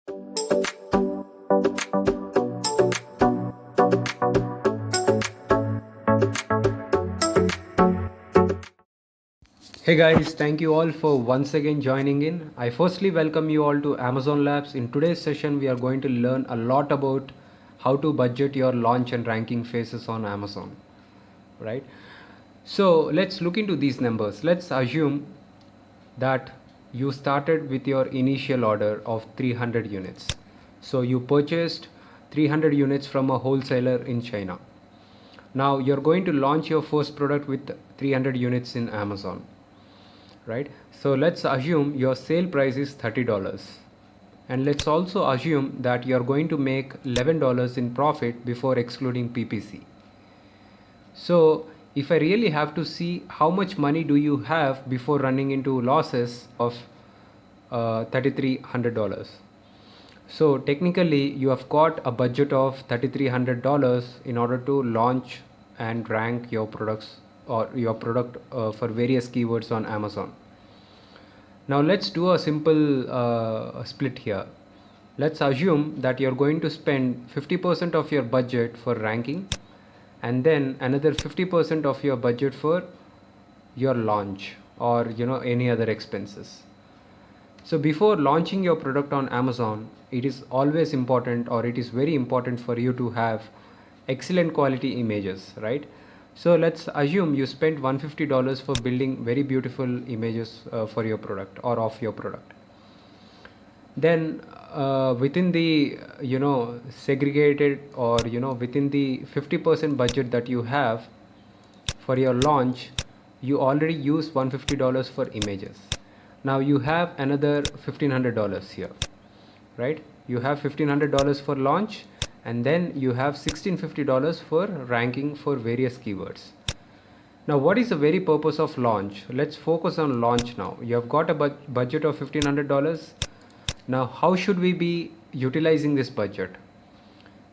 Hey guys, thank you all for once again joining in. I firstly welcome you all to Amazon Labs. In today's session, we are going to learn a lot about how to budget your launch and ranking phases on Amazon, right? So let's look into these numbers. Let's assume that you started with your initial order of 300 units. So you purchased 300 units from a wholesaler in China. Now you're going to launch your first product with 300 units in Amazon, right? So let's assume your sale price is $30, and let's also assume that you're going to make $11 in profit before excluding PPC. So if I really have to see how much money do you have before running into losses of $3,300. So technically you have got a budget of $3,300 in order to launch and rank your products or your product for various keywords on Amazon. Now let's do a simple split here. Let's assume that you're going to spend 50% of your budget for ranking and then another 50% of your budget for your launch or any other expenses. So before launching your product on Amazon, it is always important, or it is very important for you to have excellent quality images, right? So let's assume you spent $150 for building very beautiful images for your product or of your product. Then within the segregated or within the 50% budget that you have for your launch, you already use $150 for images. Now you have another $1,500 here, right? You have $1,500 for launch, and then you have $1,650 for ranking for various keywords. Now what is the very purpose of launch? Let's focus on launch now. You have got a budget of $1,500. Now how should we be utilizing this budget?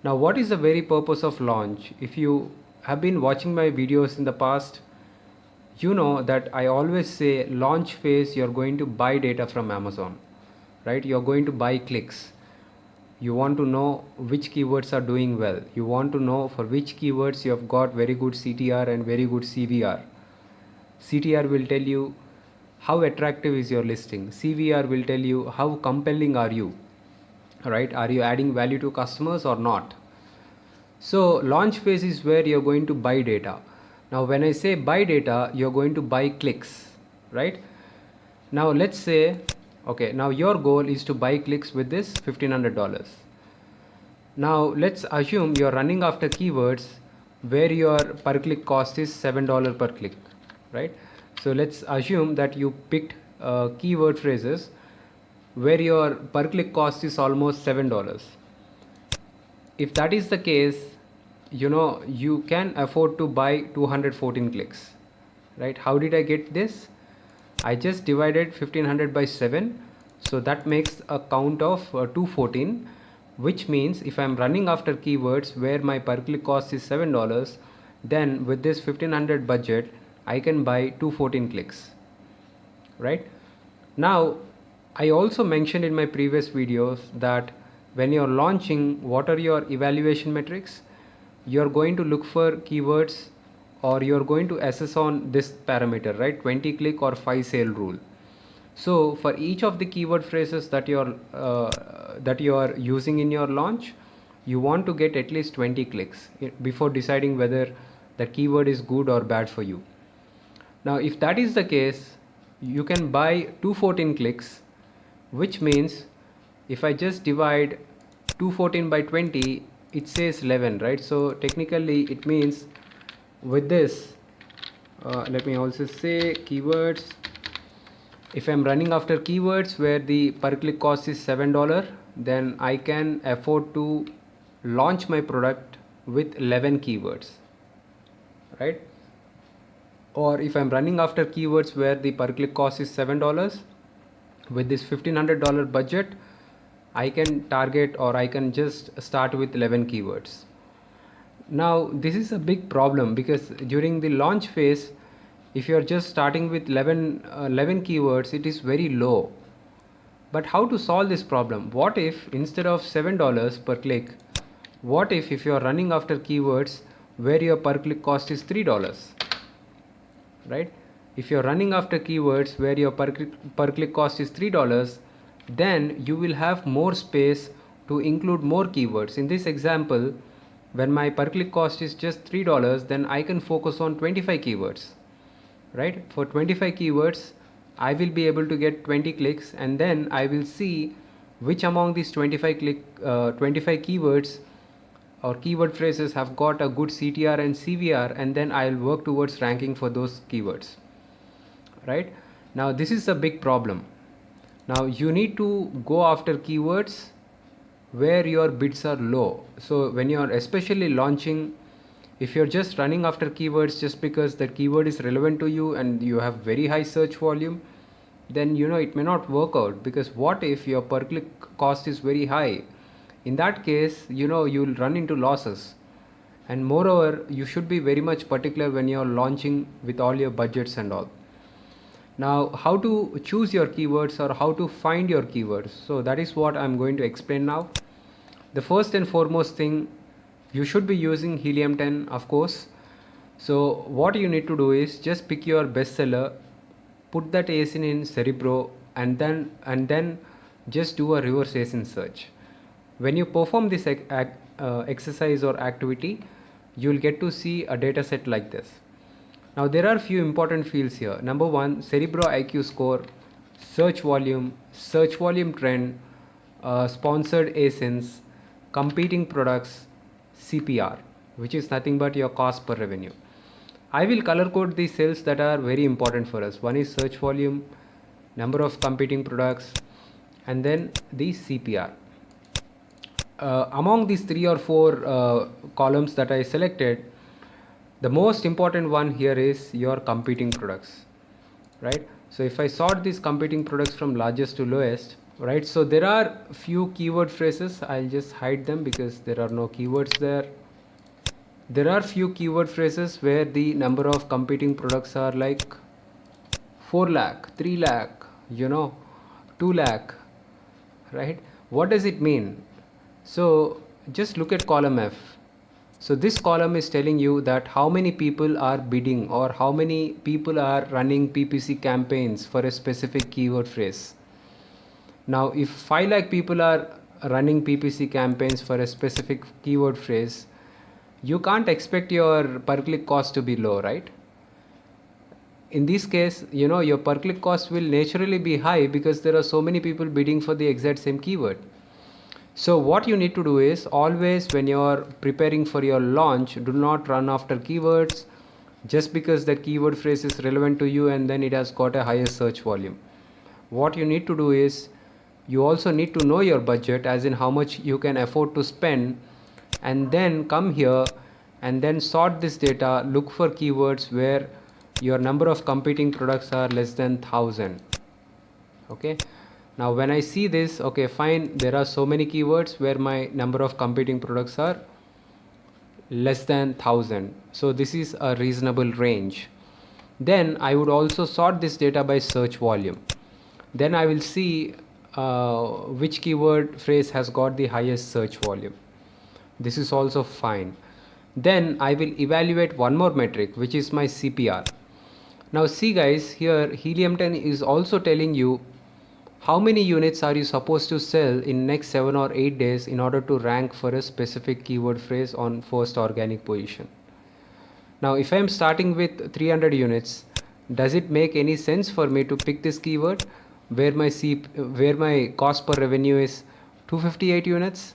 Now what is the very purpose of launch? If you have been watching my videos in the past, you know that I always say launch phase you're going to buy data from Amazon, right? You're going to buy clicks. You want to know which keywords are doing well. You want to know for which keywords you have got very good CTR and very good CVR. CTR will tell you how attractive is your listing. CVR will tell you how compelling are you, right? Are you adding value to customers or not? So launch phase is where you're going to buy data. Now when I say buy data, you're going to buy clicks, right? Now let's say, okay, now your goal is to buy clicks with this $1,500. Now let's assume you're running after keywords where your per click cost is $7 per click, right? So let's assume that you picked keyword phrases where your per click cost is almost $7. If that is the case, you can afford to buy 214 clicks, right? How did I get this? I just divided 1500 by 7, so that makes a count of 214, which means if I'm running after keywords where my per click cost is $7, then with this 1500 budget I can buy 214 clicks, right? Now I also mentioned in my previous videos that when you're launching, what are your evaluation metrics? You're going to look for keywords, or you're going to assess on this parameter, right? 20 click or 5 sale rule. So for each of the keyword phrases that you're using in your launch, you want to get at least 20 clicks before deciding whether the keyword is good or bad for you. Now if that is the case, you can buy 214 clicks, which means if I just divide 214 by 20, it says 11, right? So technically it means with this, let me also say keywords. If I'm running after keywords where the per click cost is $7, then I can afford to launch my product with 11 keywords, right? Or if I'm running after keywords where the per click cost is $7, with this $1,500 budget, I can target, or I can just start with 11 keywords. Now this is a big problem because during the launch phase, if you're just starting with 11 keywords, it is very low. But how to solve this problem? What if instead of $7 per click, what if you are running after keywords where your per click cost is $3? Right? If you're running after keywords where your per click cost is $3, then you will have more space to include more keywords. In this example, when my per click cost is just $3, then I can focus on 25 keywords. Right? For 25 keywords, I will be able to get 20 clicks, and then I will see which among these 25 keywords or keyword phrases have got a good CTR and CVR, and then I'll work towards ranking for those keywords. Right? Now this is a big problem. Now you need to go after keywords where your bids are low. So when you're especially launching, if you're just running after keywords just because the keyword is relevant to you and you have very high search volume, then it may not work out, because what if your per click cost is very high? In that case, you'll run into losses. And moreover, you should be very much particular when you're launching with all your budgets and all. Now, how to choose your keywords or how to find your keywords? So that is what I'm going to explain now. The first and foremost thing, you should be using Helium 10, of course. So what you need to do is just pick your bestseller, put that ASIN in Cerebro, and then just do a reverse ASIN search. When you perform this exercise or activity, you'll get to see a data set like this. Now there are few important fields here. Number one, Cerebro IQ score, search volume trend, sponsored ASINs, competing products, CPR, which is nothing but your cost per revenue. I will color code these cells that are very important for us. One is search volume, number of competing products, and then the CPR. Among these 3 or 4 columns that I selected, the most important one here is your competing products, right? So if I sort these competing products from largest to lowest, right? So there are few keyword phrases. I'll just hide them because there are no keywords there. There are few keyword phrases where the number of competing products are like 4 lakh, 3 lakh, 2 lakh, right? What does it mean? So just look at column F. So this column is telling you that how many people are bidding or how many people are running PPC campaigns for a specific keyword phrase. Now if 5 lakh people are running PPC campaigns for a specific keyword phrase, you can't expect your per click cost to be low, right? In this case, your per click cost will naturally be high because there are so many people bidding for the exact same keyword. So what you need to do is, always when you are preparing for your launch, do not run after keywords just because the keyword phrase is relevant to you and then it has got a higher search volume. What you need to do is, you also need to know your budget, as in how much you can afford to spend, and then come here and then sort this data, look for keywords where your number of competing products are less than 1000. Okay. Now when I see this, okay fine, there are so many keywords where my number of competing products are less than 1000. So this is a reasonable range. Then I would also sort this data by search volume. Then I will see which keyword phrase has got the highest search volume. This is also fine. Then I will evaluate one more metric, which is my CPR. Now see guys, here Helium 10 is also telling you how many units are you supposed to sell in next 7 or 8 days in order to rank for a specific keyword phrase on first organic position. Now if I am starting with 300 units, does it make any sense for me to pick this keyword where my cost per revenue is 258 units?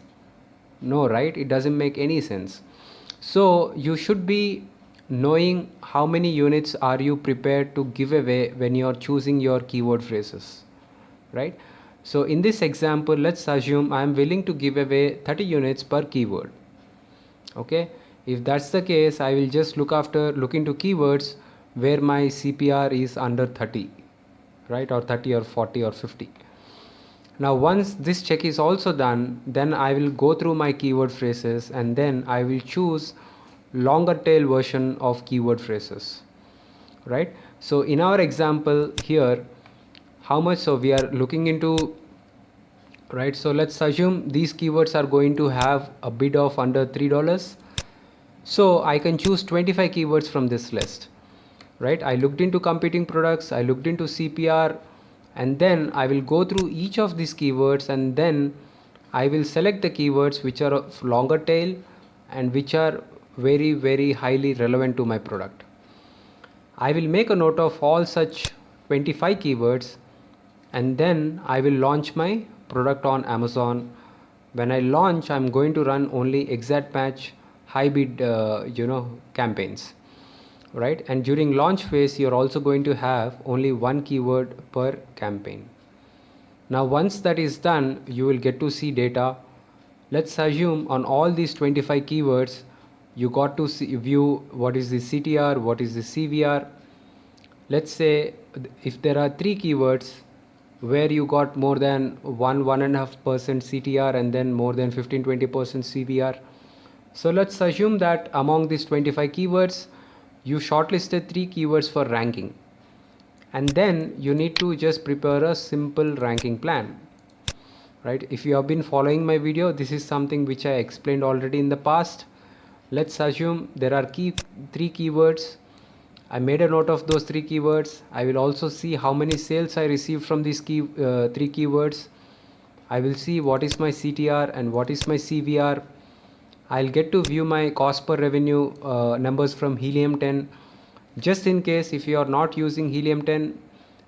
No, right? It doesn't make any sense. So you should be knowing how many units are you prepared to give away when you are choosing your keyword phrases, right? So in this example, let's assume I am willing to give away 30 units per keyword. Okay, if that's the case, I will just look into keywords where my CPR is under 30, right? Or 30 or 40 or 50. Now once this check is also done, then I will go through my keyword phrases and then I will choose longer tail version of keyword phrases, right? So in our example here, how much? So we are looking into right? So let's assume these keywords are going to have a bid of under $3. So I can choose 25 keywords from this list, right? I looked into competing products, I looked into CPR, and then I will go through each of these keywords, and then I will select the keywords which are of longer tail and which are very, very highly relevant to my product. I will make a note of all such 25 keywords, and then I will launch my product on Amazon. When I launch, I'm going to run only exact match high bid campaigns, right? And during launch phase, you're also going to have only one keyword per campaign. Now once that is done, you will get to see data. Let's assume on all these 25 keywords you got to view what is the CTR, what is the CVR. Let's say if there are 3 keywords where you got more than 1.5% CTR and then more than 15-20% CVR. So let's assume that among these 25 keywords you shortlisted 3 keywords for ranking, and then you need to just prepare a simple ranking plan, right? If you have been following my video, this is something which I explained already in the past. Let's assume there are 3 keywords. I made a note of those 3 keywords. I will also see how many sales I received from these 3 keywords. I will see what is my CTR and what is my CVR. I'll get to view my cost per revenue numbers from Helium 10. Just in case if you are not using Helium 10,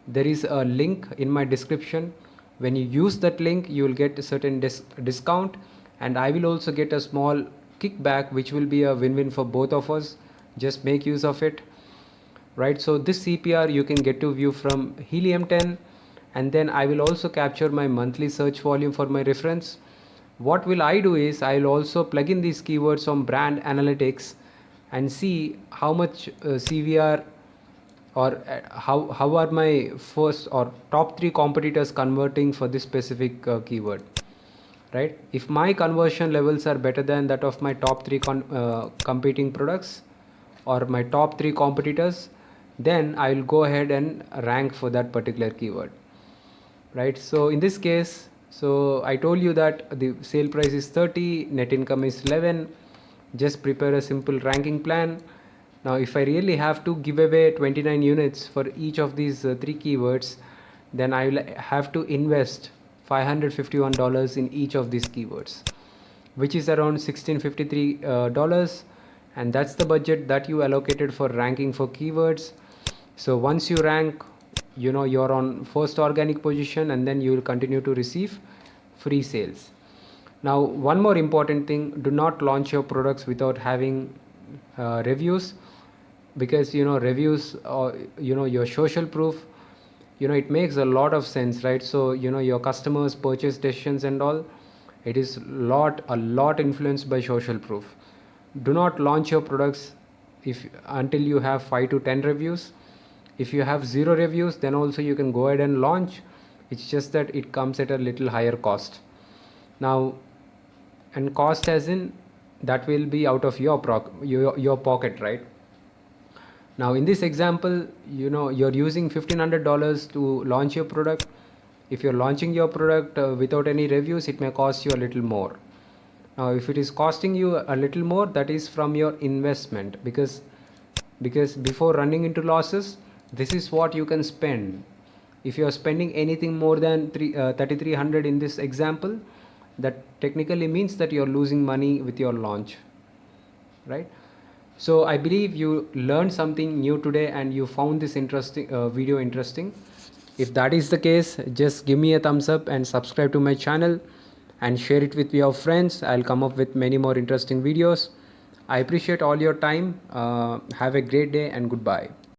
there is a link in my description. When you use that link, you will get a certain discount, and I will also get a small kickback, which will be a win-win for both of us. Just make use of it, right? So this CPR you can get to view from Helium 10, and then I will also capture my monthly search volume for my reference. What will I do is I'll also plug in these keywords from brand analytics and see how much CVR, or how are my first or top 3 competitors converting for this specific keyword, right? If my conversion levels are better than that of my top 3 competing products or my top 3 competitors, then I will go ahead and rank for that particular keyword, right? So in this case, so I told you that the sale price is 30, net income is 11. Just prepare a simple ranking plan. Now if I really have to give away 29 units for each of these 3 keywords, then I will have to invest $551 in each of these keywords, which is around $1653, and that's the budget that you allocated for ranking for keywords. So once you rank, you're on first organic position, and then you will continue to receive free sales. Now one more important thing, do not launch your products without having reviews, because reviews, your social proof, it makes a lot of sense, right? So your customers purchase decisions and all, it is a lot influenced by social proof. Do not launch your products until you have 5 to 10 reviews. If you have 0 reviews, then also you can go ahead and launch. It's just that it comes at a little higher cost. Now, and cost as in that will be out of your pocket, right? Now in this example, you're using $1,500 to launch your product. If you're launching your product without any reviews, it may cost you a little more. Now if it is costing you a little more, that is from your investment, because before running into losses, this is what you can spend. If you are spending anything more than 3,300 in this example, that technically means that you're losing money with your launch, right? So I believe you learned something new today and you found this interesting video interesting. If that is the case, just give me a thumbs up and subscribe to my channel and share it with your friends. I'll come up with many more interesting videos. I appreciate all your time. Have a great day and goodbye.